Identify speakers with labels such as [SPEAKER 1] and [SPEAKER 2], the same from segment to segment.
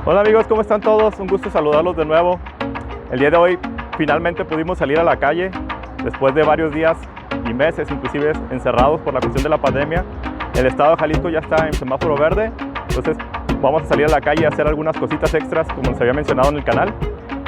[SPEAKER 1] Hola amigos, ¿cómo están todos? Un gusto saludarlos de nuevo. El día de hoy finalmente pudimos salir a la calle después de varios días y meses inclusive encerrados por la cuestión de la pandemia. El estado de Jalisco ya está en semáforo verde, entonces vamos a salir a la calle a hacer algunas cositas extras como se había mencionado en el canal.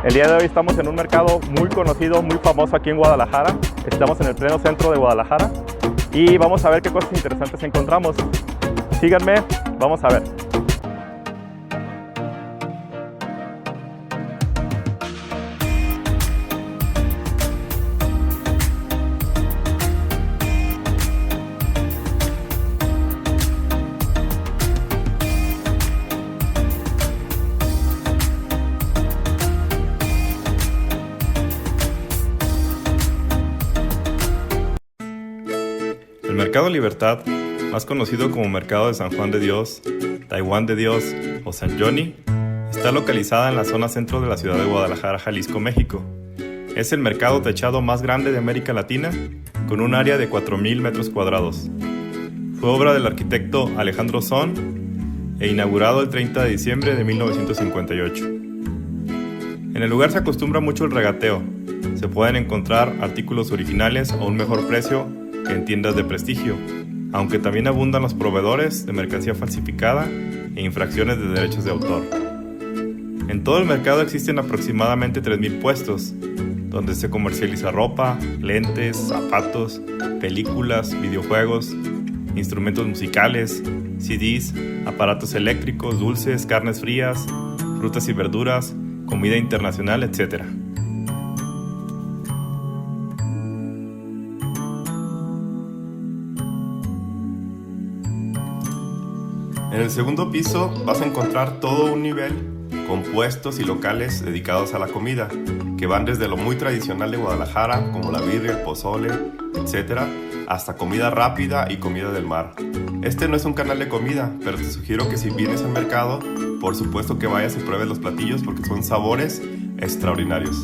[SPEAKER 1] El día de hoy estamos en un mercado muy conocido, muy famoso aquí en Guadalajara. Estamos en el pleno centro de Guadalajara y vamos a ver qué cosas interesantes encontramos. Síganme, vamos a ver.
[SPEAKER 2] El Mercado Libertad, más conocido como Mercado de San Juan de Dios, Taiwán de Dios o San Johnny, está localizada en la zona centro de la ciudad de Guadalajara, Jalisco, México. Es el mercado techado más grande de América Latina, con un área de 4,000 metros cuadrados. Fue obra del arquitecto Alejandro Son e inaugurado el 30 de diciembre de 1958. En el lugar se acostumbra mucho el regateo. Se pueden encontrar artículos originales a un mejor precio que en tiendas de prestigio, aunque también abundan los proveedores de mercancía falsificada e infracciones de derechos de autor. En todo el mercado existen aproximadamente 3,000 puestos, donde se comercializa ropa, lentes, zapatos, películas, videojuegos, instrumentos musicales, CDs, aparatos eléctricos, dulces, carnes frías, frutas y verduras, comida internacional, etc. En el segundo piso vas a encontrar todo un nivel con puestos y locales dedicados a la comida, que van desde lo muy tradicional de Guadalajara, como la birria, el pozole, etc., hasta comida rápida y comida del mar. Este no es un canal de comida, pero te sugiero que si vienes al mercado, por supuesto que vayas y pruebes los platillos porque son sabores extraordinarios.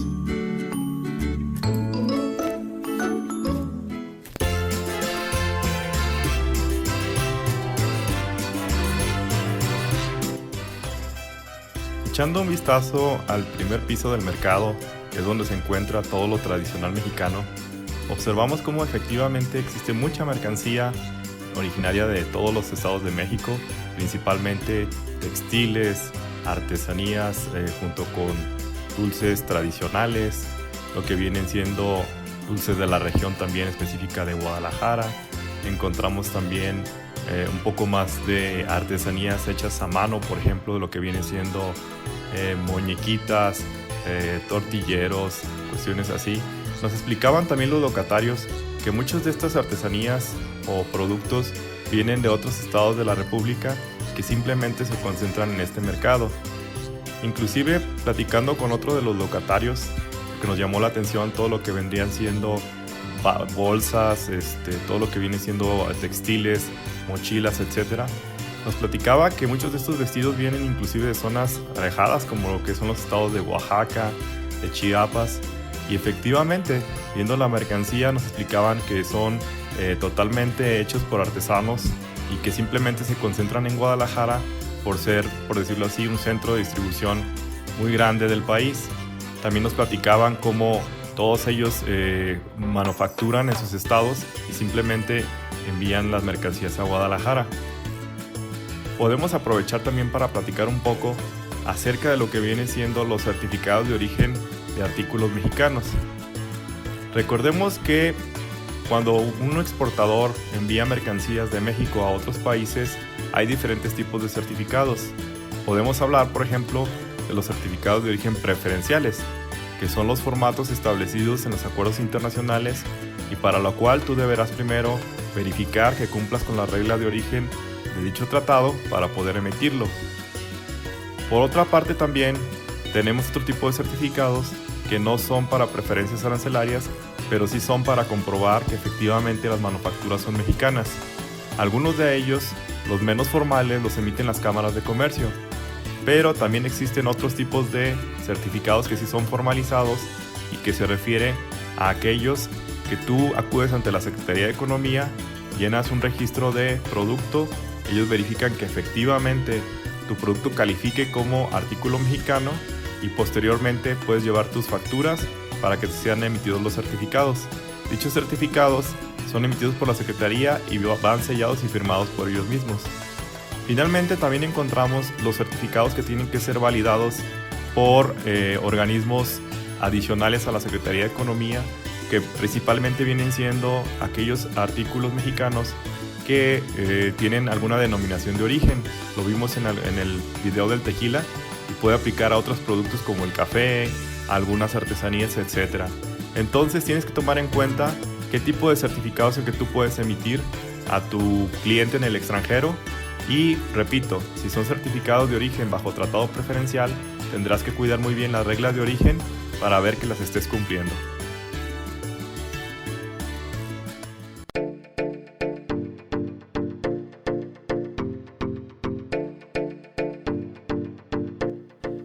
[SPEAKER 2] Echando un vistazo al primer piso del mercado, que es donde se encuentra todo lo tradicional mexicano, observamos cómo efectivamente existe mucha mercancía originaria de todos los estados de México, principalmente textiles, artesanías, junto con dulces tradicionales, lo que vienen siendo dulces de la región también específica de Guadalajara. Encontramos también un poco más de artesanías hechas a mano, por ejemplo, de lo que viene siendo muñequitas, tortilleros, cuestiones así. Nos explicaban también los locatarios que muchas de estas artesanías o productos vienen de otros estados de la República que simplemente se concentran en este mercado. Inclusive, platicando con otro de los locatarios, que nos llamó la atención todo lo que vendrían siendo bolsas, todo lo que viene siendo textiles, mochilas, etc. Nos platicaba que muchos de estos vestidos vienen inclusive de zonas alejadas como lo que son los estados de Oaxaca, de Chiapas, y efectivamente, viendo la mercancía nos explicaban que son totalmente hechos por artesanos y que simplemente se concentran en Guadalajara por ser, por decirlo así, un centro de distribución muy grande del país. También nos platicaban cómo todos ellos manufacturan en sus estados y simplemente envían las mercancías a Guadalajara. Podemos aprovechar también para platicar un poco acerca de lo que vienen siendo los certificados de origen de artículos mexicanos. Recordemos que cuando un exportador envía mercancías de México a otros países, hay diferentes tipos de certificados. Podemos hablar, por ejemplo, de los certificados de origen preferenciales, que son los formatos establecidos en los acuerdos internacionales y para lo cual tú deberás primero verificar que cumplas con las reglas de origen de dicho tratado para poder emitirlo. Por otra parte también tenemos otro tipo de certificados que no son para preferencias arancelarias, pero sí son para comprobar que efectivamente las manufacturas son mexicanas. Algunos de ellos, los menos formales, los emiten las cámaras de comercio, pero también existen otros tipos de certificados que sí son formalizados y que se refiere a aquellos que tú acudes ante la Secretaría de Economía, llenas un registro de producto, ellos verifican que efectivamente tu producto califique como artículo mexicano y posteriormente puedes llevar tus facturas para que te sean emitidos los certificados. Dichos certificados son emitidos por la Secretaría y van sellados y firmados por ellos mismos. Finalmente también encontramos los certificados que tienen que ser validados por organismos adicionales a la Secretaría de Economía, que principalmente vienen siendo aquellos artículos mexicanos que tienen alguna denominación de origen. Lo vimos en el video del tequila y puede aplicar a otros productos como el café, algunas artesanías, etc. Entonces tienes que tomar en cuenta qué tipo de certificados es el que tú puedes emitir a tu cliente en el extranjero. Y repito, si son certificados de origen bajo tratado preferencial, tendrás que cuidar muy bien las reglas de origen para ver que las estés cumpliendo.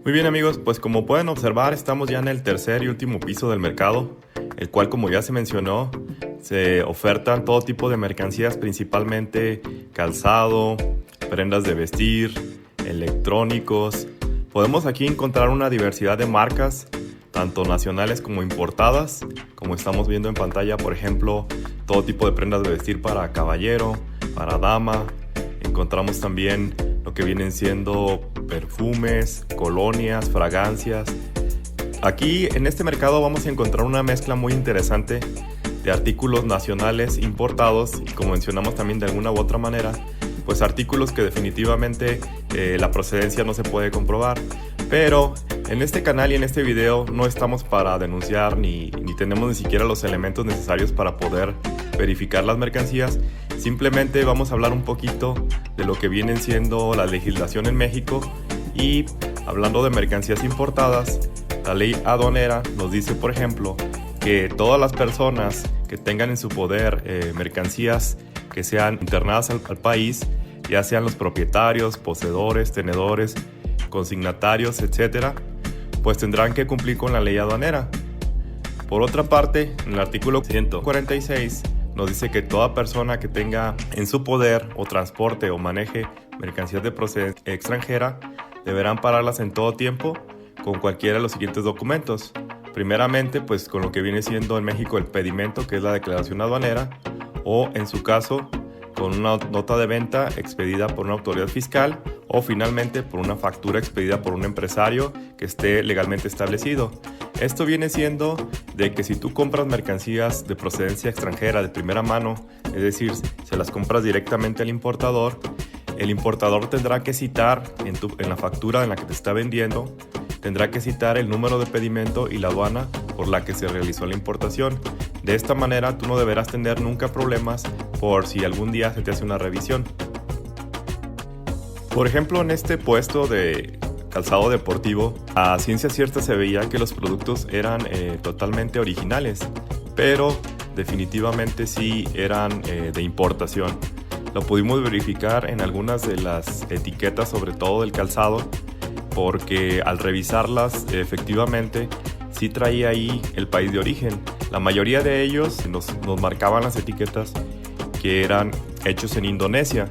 [SPEAKER 2] Muy bien amigos, pues como pueden observar estamos ya en el tercer y último piso del mercado, el cual, como ya se mencionó, se ofertan todo tipo de mercancías, principalmente calzado, prendas de vestir, electrónicos. Podemos aquí encontrar una diversidad de marcas, tanto nacionales como importadas, como estamos viendo en pantalla, por ejemplo, todo tipo de prendas de vestir para caballero, para dama. Encontramos también lo que vienen siendo perfumes, colonias, fragancias. Aquí en este mercado vamos a encontrar una mezcla muy interesante de artículos nacionales importados y, como mencionamos también de alguna u otra manera, pues artículos que definitivamente la procedencia no se puede comprobar. Pero en este canal y en este video no estamos para denunciar ni tenemos ni siquiera los elementos necesarios para poder verificar las mercancías. Simplemente vamos a hablar un poquito de lo que viene siendo la legislación en México, y hablando de mercancías importadas, la ley aduanera nos dice, por ejemplo, que todas las personas que tengan en su poder mercancías que sean internadas al país, ya sean los propietarios, poseedores, tenedores, consignatarios, etc., pues tendrán que cumplir con la ley aduanera. Por otra parte, en el artículo 146 nos dice que toda persona que tenga en su poder o transporte o maneje mercancías de procedencia extranjera deberán pararlas en todo tiempo con cualquiera de los siguientes documentos. Primeramente, pues con lo que viene siendo en México el pedimento, que es la declaración aduanera, o en su caso con una nota de venta expedida por una autoridad fiscal, o finalmente por una factura expedida por un empresario que esté legalmente establecido. Esto viene siendo de que si tú compras mercancías de procedencia extranjera de primera mano, es decir, se las compras directamente al importador, el importador tendrá que citar en la factura en la que te está vendiendo, tendrá que citar el número de pedimento y la aduana por la que se realizó la importación. De esta manera tú no deberás tener nunca problemas por si algún día se te hace una revisión. Por ejemplo, en este puesto de calzado deportivo, a ciencia cierta se veía que los productos eran totalmente originales, pero definitivamente sí eran de importación. Lo pudimos verificar en algunas de las etiquetas, sobre todo del calzado, porque al revisarlas efectivamente sí traía ahí el país de origen. La mayoría de ellos nos marcaban las etiquetas que eran hechos en Indonesia.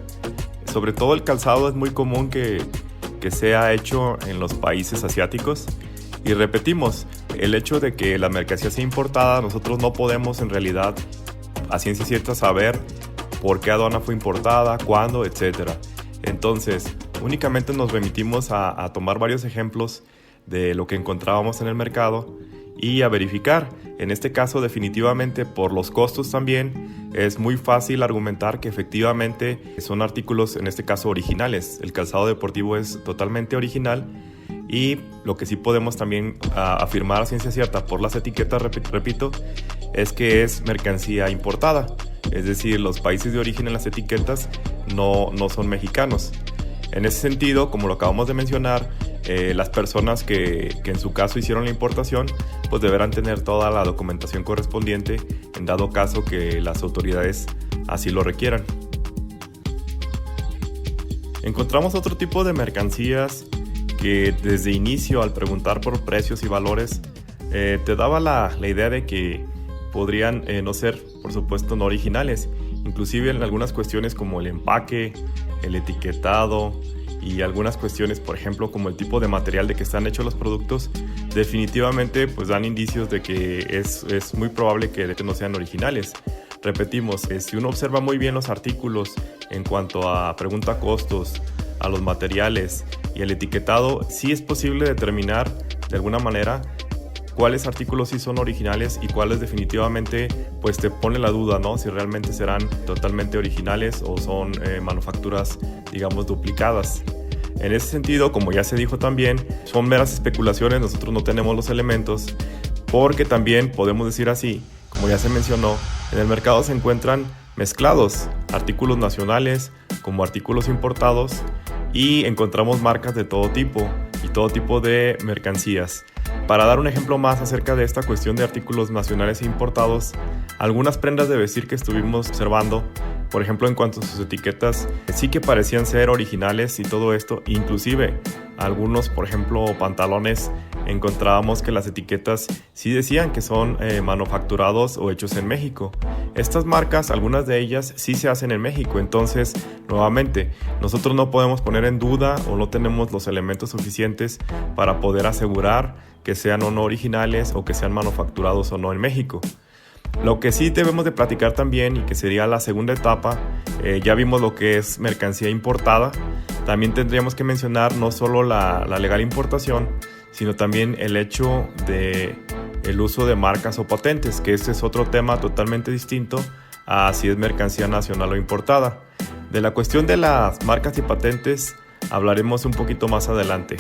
[SPEAKER 2] Sobre todo el calzado es muy común que sea hecho en los países asiáticos. Y repetimos, el hecho de que la mercancía sea importada, nosotros no podemos en realidad a ciencia cierta saber por qué aduana fue importada, cuándo, etc. Entonces, únicamente nos remitimos a tomar varios ejemplos de lo que encontrábamos en el mercado y a verificar. En este caso, definitivamente por los costos también es muy fácil argumentar que efectivamente son artículos, en este caso, originales. El calzado deportivo es totalmente original, y lo que sí podemos también afirmar a ciencia cierta por las etiquetas, repito, es que es mercancía importada. Es decir, los países de origen en las etiquetas no son mexicanos. En ese sentido, como lo acabamos de mencionar, las personas que en su caso hicieron la importación, pues deberán tener toda la documentación correspondiente en dado caso que las autoridades así lo requieran. Encontramos otro tipo de mercancías que desde inicio, al preguntar por precios y valores, te daba la idea de que podrían no ser, por supuesto, no originales. Inclusive en algunas cuestiones como el empaque, el etiquetado y algunas cuestiones, por ejemplo, como el tipo de material de que están hechos los productos, definitivamente pues dan indicios de que es muy probable que no sean originales. Repetimos, si uno observa muy bien los artículos en cuanto a pregunta costos, a los materiales y el etiquetado, sí es posible determinar de alguna manera cuáles artículos sí son originales y cuáles definitivamente pues te pone la duda, ¿no? Si realmente serán totalmente originales o son manufacturas, digamos, duplicadas. En ese sentido, como ya se dijo también, son meras especulaciones, nosotros no tenemos los elementos, porque también podemos decir así, como ya se mencionó, en el mercado se encuentran mezclados artículos nacionales como artículos importados y encontramos marcas de todo tipo y todo tipo de mercancías. Para dar un ejemplo más acerca de esta cuestión de artículos nacionales e importados, algunas prendas de vestir que estuvimos observando, por ejemplo en cuanto a sus etiquetas, sí que parecían ser originales y todo esto, inclusive algunos, por ejemplo, pantalones, encontrábamos que las etiquetas sí decían que son manufacturados o hechos en México. Estas marcas, algunas de ellas sí se hacen en México, entonces nuevamente nosotros no podemos poner en duda o no tenemos los elementos suficientes para poder asegurar que sean o no originales o que sean manufacturados o no en México. Lo que sí debemos de platicar también y que sería la segunda etapa, ya vimos lo que es mercancía importada, también tendríamos que mencionar no solo la legal importación, sino también el hecho de el uso de marcas o patentes, que este es otro tema totalmente distinto a si es mercancía nacional o importada. De la cuestión de las marcas y patentes hablaremos un poquito más adelante.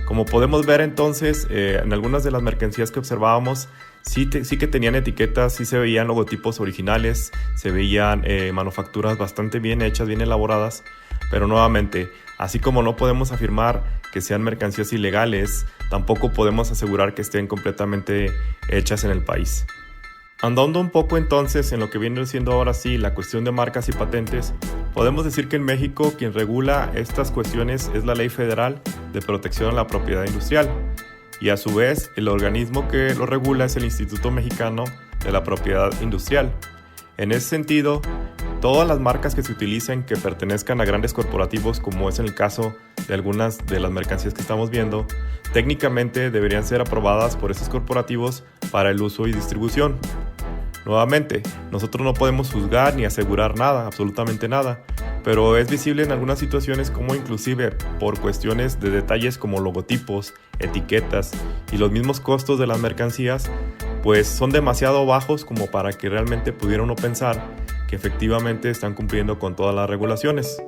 [SPEAKER 2] Como podemos ver entonces, en algunas de las mercancías que observábamos, sí que tenían etiquetas, sí se veían logotipos originales, se veían manufacturas bastante bien hechas, bien elaboradas, pero nuevamente, así como no podemos afirmar que sean mercancías ilegales, tampoco podemos asegurar que estén completamente hechas en el país. Andando un poco entonces en lo que viene siendo ahora sí la cuestión de marcas y patentes, podemos decir que en México quien regula estas cuestiones es la Ley Federal de Protección a la Propiedad Industrial y a su vez el organismo que lo regula es el Instituto Mexicano de la Propiedad Industrial. En ese sentido, todas las marcas que se utilicen que pertenezcan a grandes corporativos, como es en el caso de algunas de las mercancías que estamos viendo, técnicamente deberían ser aprobadas por esos corporativos para el uso y distribución. Nuevamente, nosotros no podemos juzgar ni asegurar nada, absolutamente nada, pero es visible en algunas situaciones como inclusive por cuestiones de detalles como logotipos, etiquetas y los mismos costos de las mercancías, pues son demasiado bajos como para que realmente pudiera uno pensar que efectivamente están cumpliendo con todas las regulaciones.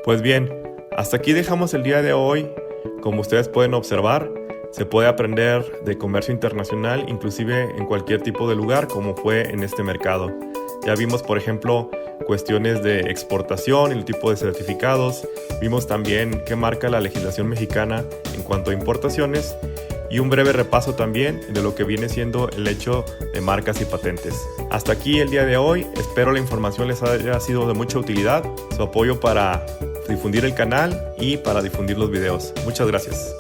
[SPEAKER 2] Pues bien, hasta aquí dejamos el día de hoy. Como ustedes pueden observar, se puede aprender de comercio internacional, inclusive en cualquier tipo de lugar, como fue en este mercado. Ya vimos, por ejemplo, cuestiones de exportación y el tipo de certificados. Vimos también qué marca la legislación mexicana en cuanto a importaciones y un breve repaso también de lo que viene siendo el hecho de marcas y patentes. Hasta aquí el día de hoy. Espero la información les haya sido de mucha utilidad, su apoyo para difundir el canal y para difundir los videos. Muchas gracias.